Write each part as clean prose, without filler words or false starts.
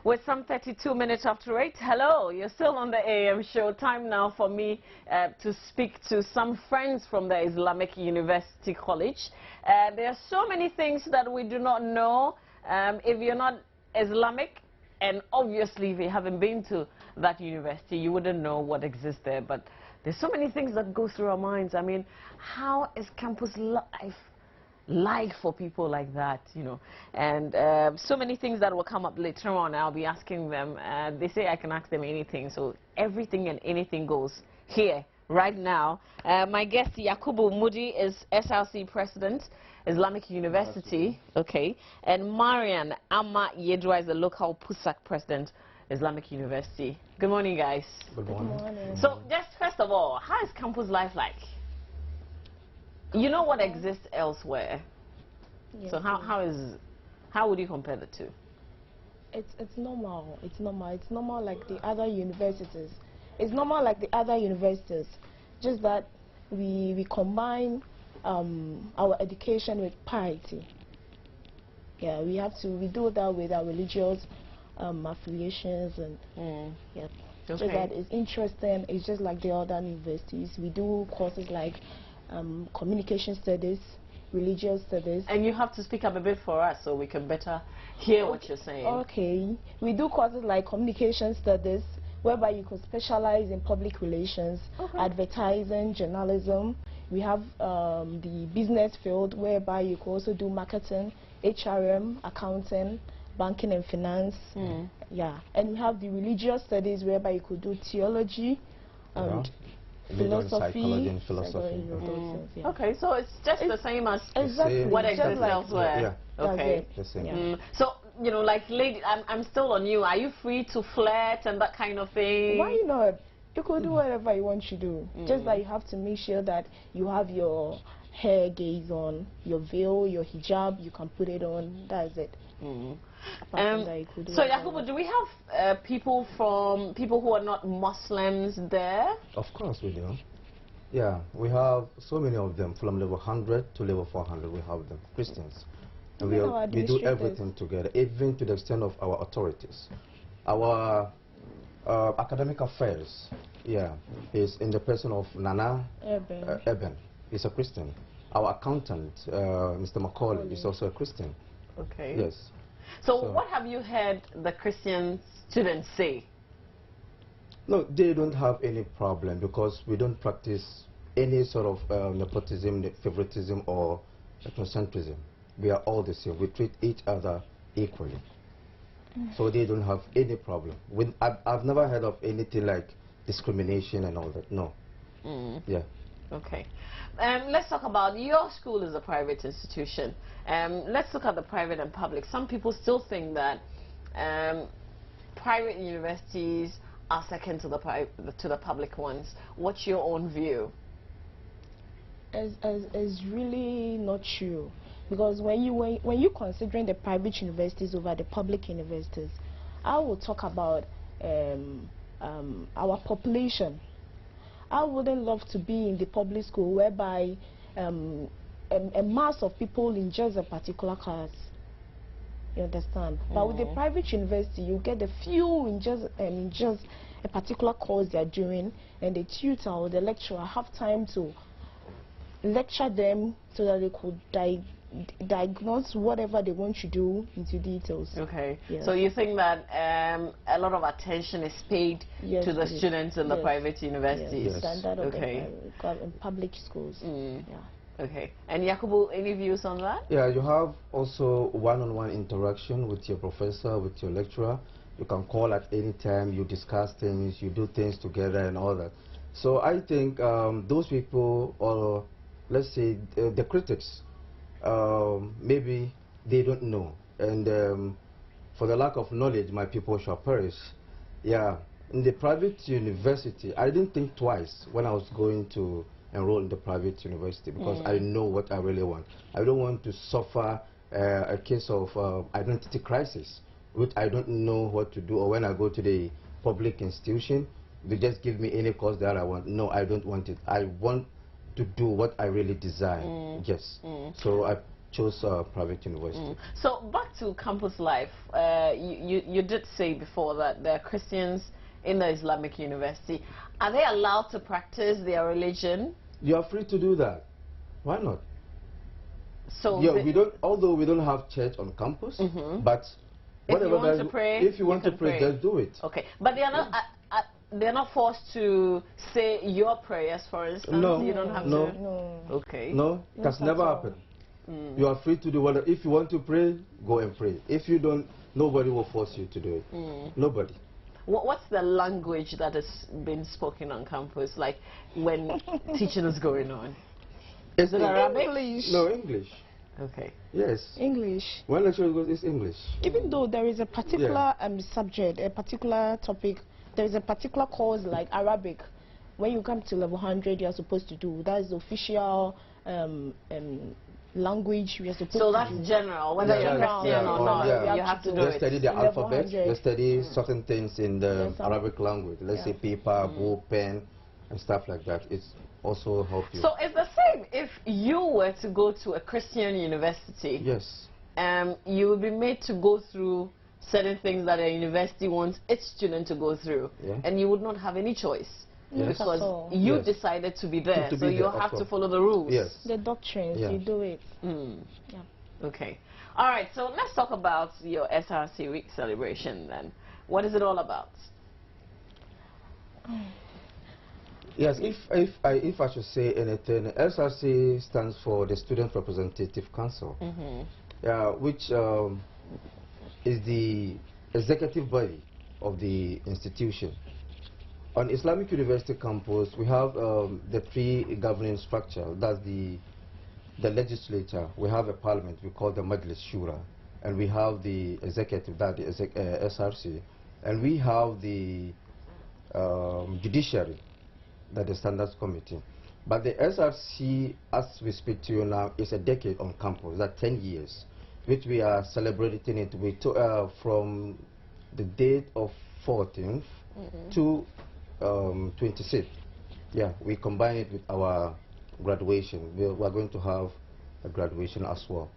With some 32 minutes after 8, hello, you're still on the AM show. Time now for me to speak to some friends from the Islamic University College. There are so many things that we do not know if you're not Islamic, and obviously if you haven't been to that university, you wouldn't know what exists there. But there's so many things that go through our minds. I mean, how is campus life like for people like that, you know? And so many things that will come up later on. I'll be asking them. They say I can ask them anything, so everything and anything goes here right now. My guest Yakubu Mudi is SRC President, Islamic University, okay, and Marian Amma Yedwa is the local PUSAC President, Islamic University. Good morning, guys. Good morning. Good morning. So just first of all, how is campus life like? You know what exists elsewhere. Yes, So how would you compare the two? it's normal. It's normal. It's normal like the other universities. It's normal like the other universities. Just that we combine our education with piety. Yeah, we do that with our religious affiliations and yeah. Okay. So that is interesting. It's just like the other universities. We do courses like communication studies, religious studies. And you have to speak up a bit for us so we can better hear what you're saying. Okay. We do courses like communication studies, whereby you could specialize in public relations, advertising, journalism. We have the business field, whereby you could also do marketing, HRM, accounting, banking and finance. Yeah. And we have the religious studies, whereby you could do theology and philosophy, psychology and philosophy. Yeah. Okay, so it's just the same as Exactly. what Just exists like elsewhere. Yeah. Okay. The same. Yeah. So, you know, like, lady, I'm still on you. Are you free to flirt and that kind of thing? Why not? You could do whatever you want to do. Just that you have to make sure that you have your hair gaze on, your veil, your hijab, you can put it on. That's it. Apart from that, you could do So, whatever. Yakubu, do we have people who are not Muslims there? Of course we do. Yeah, we have so many of them from level 100 to level 400. We have them, Christians. And Even our we do administrators. everything together, even to the extent of our authorities. Our academic affairs, yeah, is in the person of Nana Eben. He's a Christian. Our accountant, Mr. Macaulay, is also a Christian. Okay. Yes. So what have you heard the Christian students say? No, they don't have any problem because we don't practice any sort of nepotism, favoritism, or ethnocentrism. We are all the same. We treat each other equally. So they don't have any problem. I've never heard of anything like discrimination and all that. No. Yeah. Okay. Let's talk about your school is a private institution. Let's look at the private and public. Some people still think that private universities are second to the public ones. What's your own view? Is really not true, because when you considering the private universities over the public universities, I will talk about our population. I wouldn't love to be in the public school whereby a mass of people in just a particular class. You understand? But with the private university, you get a few in just a particular course they are doing, and the tutor or the lecturer have time to lecture them so that they could diagnose whatever they want to do into details. Okay. Yes. So you think that a lot of attention is paid to the students in the private universities? Yes. Standard of Okay. in public schools. Yeah. Okay. And Yakubu, any views on that? Yeah, you have also one-on-one interaction with your professor, with your lecturer. You can call at any time, you discuss things, you do things together and all that. So I think those people, or let's say the critics, maybe they don't know. And for the lack of knowledge, my people shall perish. Yeah, in the private university, I didn't think twice when I was going to enroll in the private university, because I know what I really want. I don't want to suffer a case of identity crisis, which I don't know what to do, or when I go to the public institution, they just give me any course that I want. No, I don't want it. I want to do what I really desire. Yes. So I chose private university. So back to campus life, you did say before that there are Christians in the Islamic university. Are they allowed to practice their religion? You are free to do that. Why not? So yeah, we don't. Although we don't have church on campus, but if you want to pray, if you want to pray, just do it. Okay, but they are not. They're not forced to say your prayers, for instance. No, you don't have no, to. No. Okay. No, that's never happened. You are free to do whatever. If you want to pray, go and pray. If you don't, nobody will force you to do it. Nobody. What's the language that has been spoken on campus, like when teaching is going on? Is it Arabic? English. No, English. Okay. Yes. English. When lecture goes, it's English. Even though there is a particular subject, a particular topic, there is a particular course like Arabic. When you come to level 100, you are supposed to do. That is the official language we are supposed to do. So that's general, whether you're Christian or not, you have to do it. They study the alphabet, 100. they study certain things in the Arabic language. Let's say paper, book, pen, and stuff like that. It's also help you. So it's the same if you were to go to a Christian university. Yes. You will be made to go through certain things that a university wants its student to go through. Yeah. And you would not have any choice. Yes. Because you decided to be there, so you have to follow the rules. Yes. The doctrines, you do it. Yeah. Okay. All right, so let's talk about your SRC week celebration then. What is it all about? Yes, if I should say anything, SRC stands for the Student Representative Council, which is the executive body of the institution. On Islamic University campus, we have the three governing structure. That's the legislature. We have a parliament. We call the Majlis Shura, and we have the executive, that is SRC, and we have the judiciary, that is Standards Committee. But the SRC, as we speak to you now, is a decade on campus. That's 10 years, which we are celebrating it. We from the date of 14th to 26th. Yeah, we combine it with our graduation. We are going to have a graduation as well.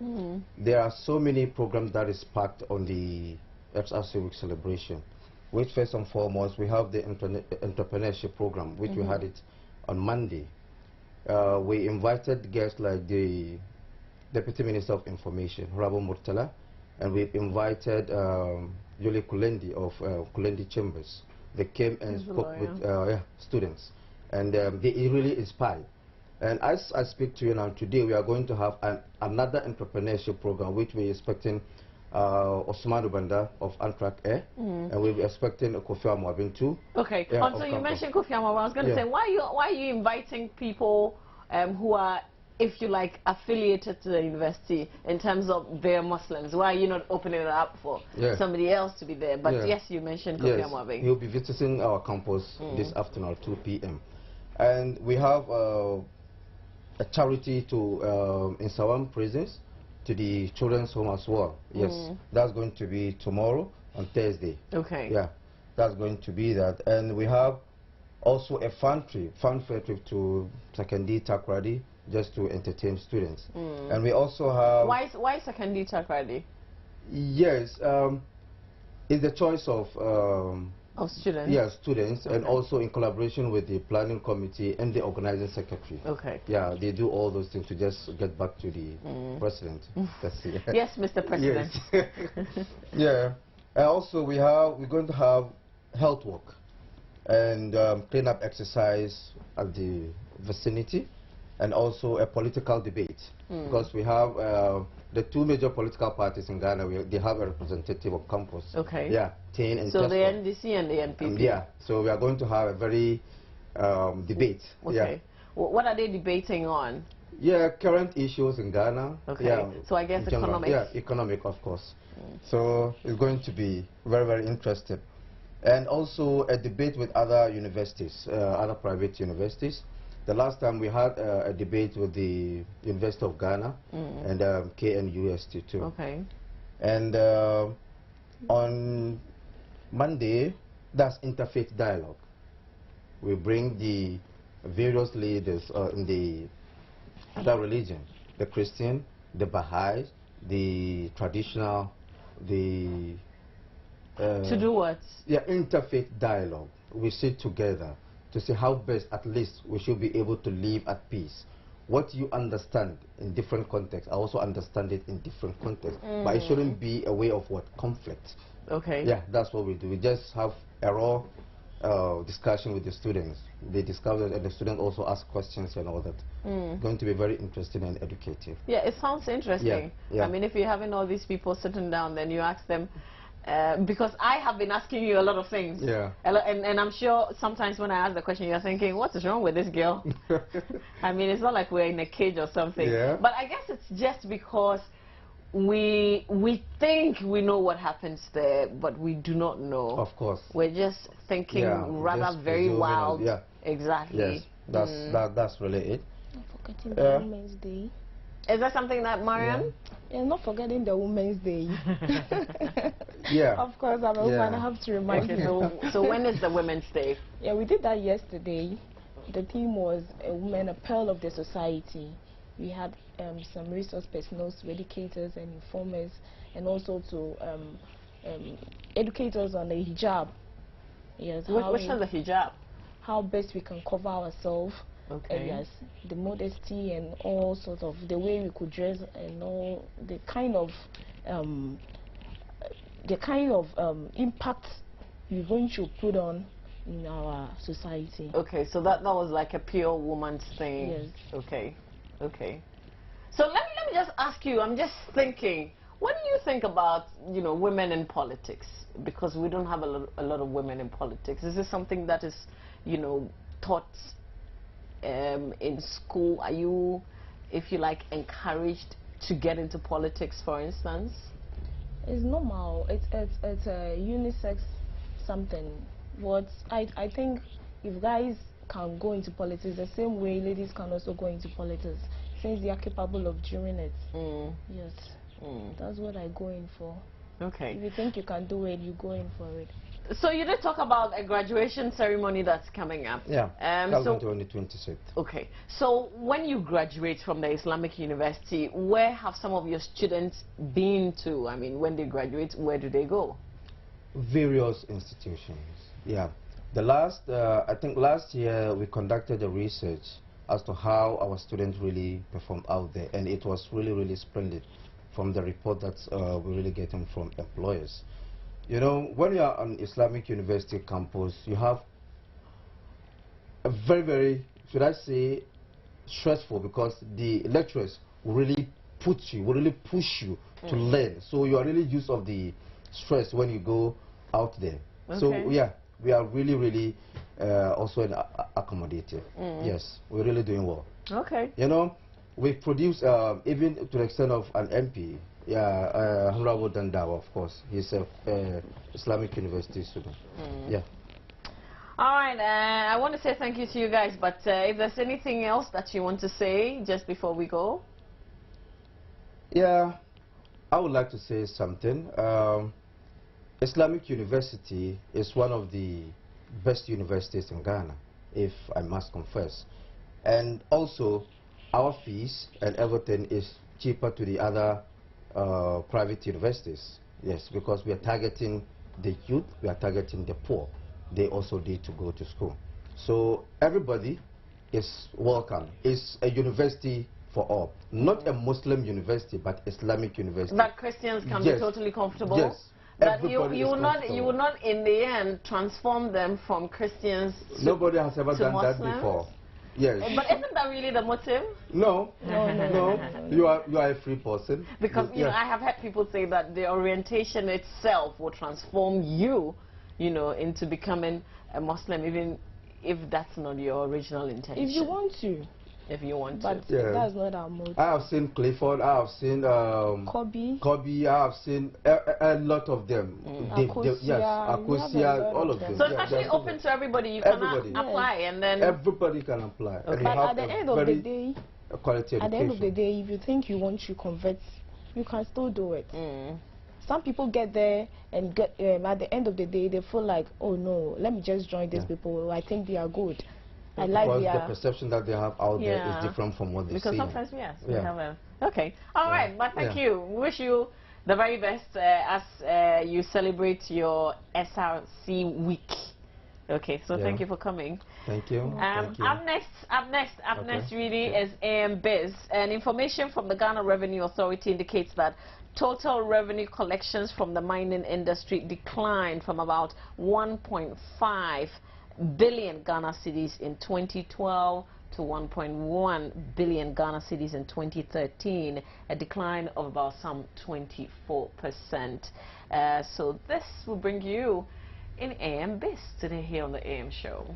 There are so many programs that is packed on the SRC Week celebration, which first and foremost, we have the entrepreneurship program, which we had it on Monday. We invited guests like the Deputy Minister of Information, Rabo Murtala, and we invited Yoli Kulendi of Kulendi Chambers. They came and spoke with students, and they really inspired. And as I speak to you now, today we are going to have another entrepreneurship program, which we're expecting Osman Ubanda of Antrak Air, and we'll be expecting Kofi Amwabin too. Okay, so you mentioned Kofi Amwabin. I was going to say, why are you inviting people who are, if you like, affiliated to the university in terms of they're Muslims? Why are you not opening it up for somebody else to be there? But yes, you mentioned Kofi Amwabin. He'll be visiting our campus this afternoon at 2 p.m. And we have a charity to in Sawam prisons, to the children's home as well. Yes, that's going to be tomorrow on Thursday. Okay. Yeah, that's going to be that. And we have also a fun fair trip to Sakandi Takradi, just to entertain students. And we also have... Why Sakandi Takradi? Yes, it's the choice of students? Yeah, students, and also in collaboration with the planning committee and the organizing secretary. Okay. Yeah, they do all those things to just get back to the president. That's it. Yes, Mr. President. Yes. Yeah, and also we're going to have health walk and clean-up exercise at the vicinity, and also a political debate, because we have the two major political parties in Ghana. They have a representative of campus. Okay. Yeah, TAIN and so TESCO. the NDC and the NPP. Yeah, so we are going to have a very debate. Okay. Yeah. What are they debating on? Yeah, current issues in Ghana. Okay. Yeah, so I guess economics. Yeah, economic, of course. So it's going to be very, very interesting. And also a debate with other universities, other private universities. The last time we had a debate with the University of Ghana and KNUST too. Okay. And on Monday, that's interfaith dialogue. We bring the various leaders in the other religion, the Christian the Baha'is, the traditional, the... to do what? Yeah, interfaith dialogue. We sit together to see how best, at least, we should be able to live at peace. What you understand in different contexts, I also understand it in different contexts. But it shouldn't be a way of what? Conflict. Okay. Yeah, that's what we do. We just have a raw discussion with the students. They discuss it, and the students also ask questions and all that. Going to be very interesting and educative. Yeah, it sounds interesting. Yeah, yeah. I mean, if you're having all these people sitting down, then you ask them, because I have been asking you a lot of things. Yeah. And I'm sure sometimes when I ask the question, you're thinking, what is wrong with this girl? I mean, it's not like we're in a cage or something. Yeah. But I guess it's just because we think we know what happens there, but we do not know. Of course. We're just thinking rather just very wild. Yeah. Exactly. Yes, that's really it. Not forgetting the Women's Day. Is that something that, Mariam? Yeah, not forgetting the Women's Day. Yeah. Of course, I'm a woman. I have to remind Okay, you. so when is the Women's Day? Yeah, we did that yesterday. The theme was a woman, a pearl of the society. We had some resource personnel, educators and informers, and also to educators on the hijab. Yes. Which is the hijab? How best we can cover ourselves. Okay. Yes, the modesty and all sorts of the way we could dress and all the kind of impact we're going to put on in our society. Okay, so that was like a pure woman's thing. Yes. Okay. Okay. So let me just ask you. I'm just thinking. What do you think about women in politics? Because we don't have a lot of women in politics. Is this something that is taught in school? Are you, if you like, encouraged to get into politics, for instance? It's normal. It's a unisex something. What I think, if guys can go into politics the same way ladies can also go into politics, since they are capable of doing it. Yes. That's what I go in for. Okay. If you think you can do it, you go in for it. So you did talk about a graduation ceremony that's coming up. Yeah. That's so on the 26th. okay. So when you graduate from the Islamic University, where have some of your students been to? I mean, when they graduate, where do they go? Various institutions. Yeah. I think last year we conducted a research as to how our students really performed out there, and it was really, really splendid from the report that we're really getting from employers. When you are on Islamic University campus, you have a very, very, should I say, stressful, because the lecturers will really push you to learn. So you are really used of the stress when you go out there. Okay. So yeah, we are really, really also accommodative. Yes, we're really doing well. Okay. We produce, even to the extent of an MP, Honorable Dandawa, of course. He's a Islamic University student. Yeah. All right. I want to say thank you to you guys, but if there's anything else that you want to say just before we go. Yeah, I would like to say something. Islamic University is one of the best universities in Ghana, if I must confess. And also, our fees and everything is cheaper to the other private universities. Yes, because we are targeting the youth, we are targeting the poor. They also need to go to school. So everybody is welcome. It's a university for all. Not a Muslim university, but Islamic university. That Christians can be totally comfortable? Yes. But you will not in the end transform them from Christians to Nobody has ever done Muslims? that before. Yes. But isn't that really the motive? No. You are a free person. Because I have heard people say that the orientation itself will transform you, into becoming a Muslim, even if that's not your original intention. If you want to. If you want but to. That's not our motive. I have seen Clifford, I have seen Kobe, I have seen a lot of them. Akosia, all of them. So it's actually open to everybody. You can apply and then... Everybody can apply. Okay. And but at the end of the day, quality education. At the end of the day, if you think you want to convert, you can still do it. Some people get there and at the end of the day, they feel like, oh no, let me just join these people. I think they are good. I like because the their perception that they have out there Yeah. is different from what they Because see. sometimes, yes, we Yeah. have a... Okay. All right. But thank Yeah. you. Wish you the very best as you celebrate your SRC week. Okay. So Yeah. thank you for coming. Thank you. Thank you. Up next really Okay. is AM Biz. And information from the Ghana Revenue Authority indicates that total revenue collections from the mining industry declined from about 1.5 billion Ghana cedis in 2012 to 1.1 billion Ghana cedis in 2013, a decline of about some 24%. So this will bring you in AM Biz today here on the AM show.